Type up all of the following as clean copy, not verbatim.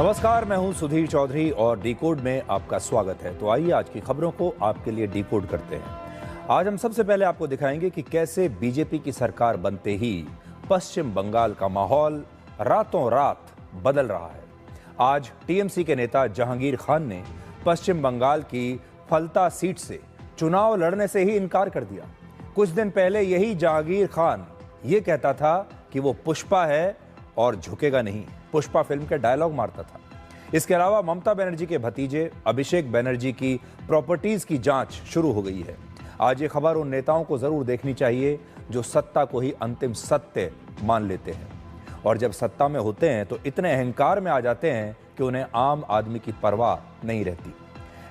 नमस्कार, मैं हूं सुधीर चौधरी और डिकोड में आपका स्वागत है। तो आइए आज की खबरों को आपके लिए डिकोड करते हैं। आज हम सबसे पहले आपको दिखाएंगे कि कैसे बीजेपी की सरकार बनते ही पश्चिम बंगाल का माहौल रातों रात बदल रहा है। आज टीएमसी के नेता जहांगीर खान ने पश्चिम बंगाल की फलता सीट से चुनाव लड़ने से ही इनकार कर दिया। कुछ दिन पहले यही जहांगीर खान ये कहता था कि वो पुष्पा है और झुकेगा नहीं। पुष्पा फिल्म के डायलॉग मारता था। इसके अलावा ममता बनर्जी के भतीजे अभिषेक बनर्जी की प्रॉपर्टीज की जांच शुरू हो गई है। आज ये खबर उन नेताओं को जरूर देखनी चाहिए जो सत्ता को ही अंतिम सत्य मान लेते हैं और जब सत्ता में होते हैं तो इतने अहंकार में आ जाते हैं कि उन्हें आम आदमी की परवाह नहीं रहती।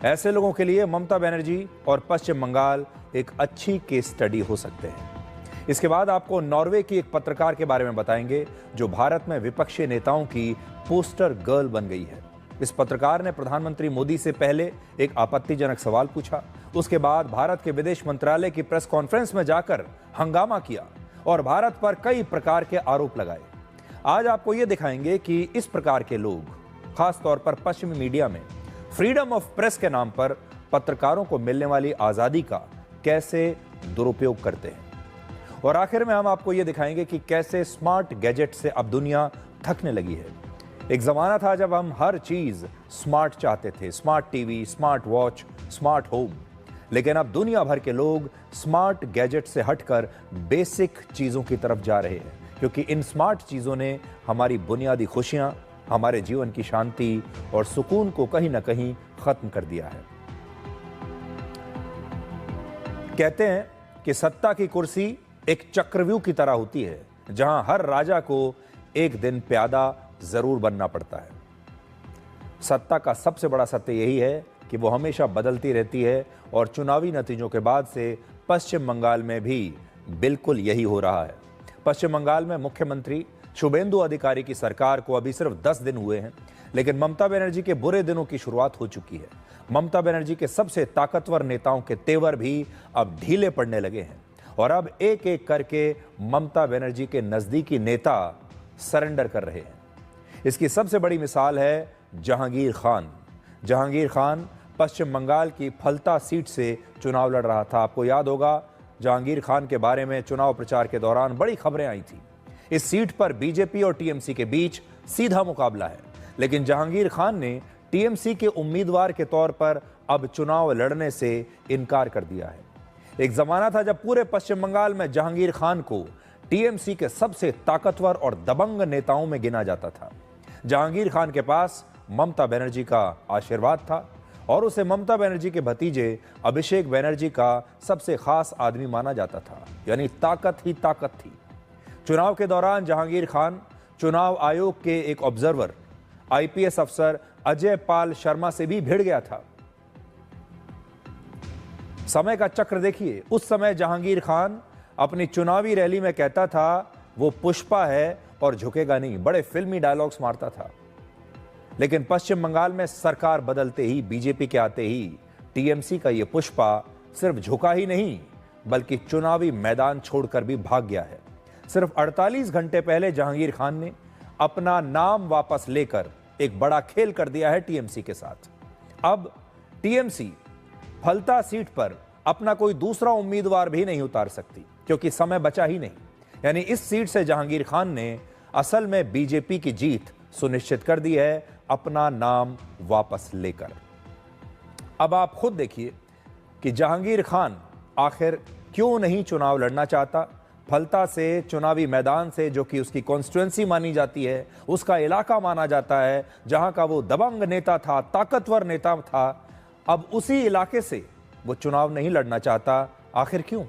ऐसे लोगों के लिए ममता बनर्जी और पश्चिम बंगाल एक अच्छी केस स्टडी हो सकते हैं। इसके बाद आपको नॉर्वे की एक पत्रकार के बारे में बताएंगे जो भारत में विपक्षी नेताओं की पोस्टर गर्ल बन गई है। इस पत्रकार ने प्रधानमंत्री मोदी से पहले एक आपत्तिजनक सवाल पूछा, उसके बाद भारत के विदेश मंत्रालय की प्रेस कॉन्फ्रेंस में जाकर हंगामा किया और भारत पर कई प्रकार के आरोप लगाए। आज आपको ये दिखाएंगे कि इस प्रकार के लोग खासतौर पर पश्चिमी मीडिया में फ्रीडम ऑफ प्रेस के नाम पर पत्रकारों को मिलने वाली आजादी का कैसे दुरुपयोग करते हैं। और आखिर में हम आपको यह दिखाएंगे कि कैसे स्मार्ट गैजेट से अब दुनिया थकने लगी है। एक जमाना था जब हम हर चीज स्मार्ट चाहते थे, smart TV, smart watch, smart home. लेकिन अब दुनिया भर के लोग स्मार्ट गैजेट से हटकर बेसिक चीजों की तरफ जा रहे हैं, क्योंकि इन स्मार्ट चीजों ने हमारी बुनियादी खुशियां, हमारे जीवन की शांति और सुकून को कहीं ना कहीं खत्म कर दिया है। कहते हैं कि सत्ता की कुर्सी एक चक्रव्यूह की तरह होती है, जहां हर राजा को एक दिन प्यादा जरूर बनना पड़ता है। सत्ता का सबसे बड़ा सत्य यही है कि वो हमेशा बदलती रहती है और चुनावी नतीजों के बाद से पश्चिम बंगाल में भी बिल्कुल यही हो रहा है। पश्चिम बंगाल में मुख्यमंत्री शुभेंदु अधिकारी की सरकार को अभी सिर्फ 10 दिन हुए हैं, लेकिन ममता बनर्जी के बुरे दिनों की शुरुआत हो चुकी है। ममता बनर्जी के सबसे ताकतवर नेताओं के तेवर भी अब ढीले पड़ने लगे हैं और अब एक एक करके ममता बनर्जी के नजदीकी नेता सरेंडर कर रहे हैं। इसकी सबसे बड़ी मिसाल है जहांगीर खान। जहांगीर खान पश्चिम बंगाल की फलता सीट से चुनाव लड़ रहा था। आपको याद होगा जहांगीर खान के बारे में चुनाव प्रचार के दौरान बड़ी खबरें आई थी। इस सीट पर बीजेपी और टीएमसी के बीच सीधा मुकाबला है, लेकिन जहांगीर खान ने टीएमसी के उम्मीदवार के तौर पर अब चुनाव लड़ने से इनकार कर दिया है। एक जमाना था जब पूरे पश्चिम बंगाल में जहांगीर खान को टीएमसी के सबसे ताकतवर और दबंग नेताओं में गिना जाता था। जहांगीर खान के पास ममता बनर्जी का आशीर्वाद था और उसे ममता बनर्जी के भतीजे अभिषेक बनर्जी का सबसे खास आदमी माना जाता था, यानी ताकत ही ताकत थी। चुनाव के दौरान जहांगीर खान चुनाव आयोग के एक ऑब्जर्वर आईपीएस अफसर अजय पाल शर्मा से भी भिड़ गया था। समय का चक्र देखिए, उस समय जहांगीर खान अपनी चुनावी रैली में कहता था वो पुष्पा है और झुकेगा नहीं। बड़े फिल्मी डायलॉग्स मारता था। लेकिन पश्चिम बंगाल में सरकार बदलते ही, बीजेपी के आते ही टीएमसी का ये पुष्पा सिर्फ झुका ही नहीं बल्कि चुनावी मैदान छोड़कर भी भाग गया है। सिर्फ 48 घंटे पहले जहांगीर खान ने अपना नाम वापस लेकर एक बड़ा खेल कर दिया है टीएमसी के साथ। अब टीएमसी फलता सीट पर अपना कोई दूसरा उम्मीदवार भी नहीं उतार सकती, क्योंकि समय बचा ही नहीं। यानी इस सीट से जहांगीर खान ने असल में बीजेपी की जीत सुनिश्चित कर दी है, अपना नाम वापस लेकर। अब आप खुद देखिए कि जहांगीर खान आखिर क्यों नहीं चुनाव लड़ना चाहता। फलता से, चुनावी मैदान से, जो कि उसकी कॉन्स्टिट्यूएंसी मानी जाती है, उसका इलाका माना जाता है, जहां का वो दबंग नेता था, ताकतवर नेता था, अब उसी इलाके से वो चुनाव नहीं लड़ना चाहता। आखिर क्यों?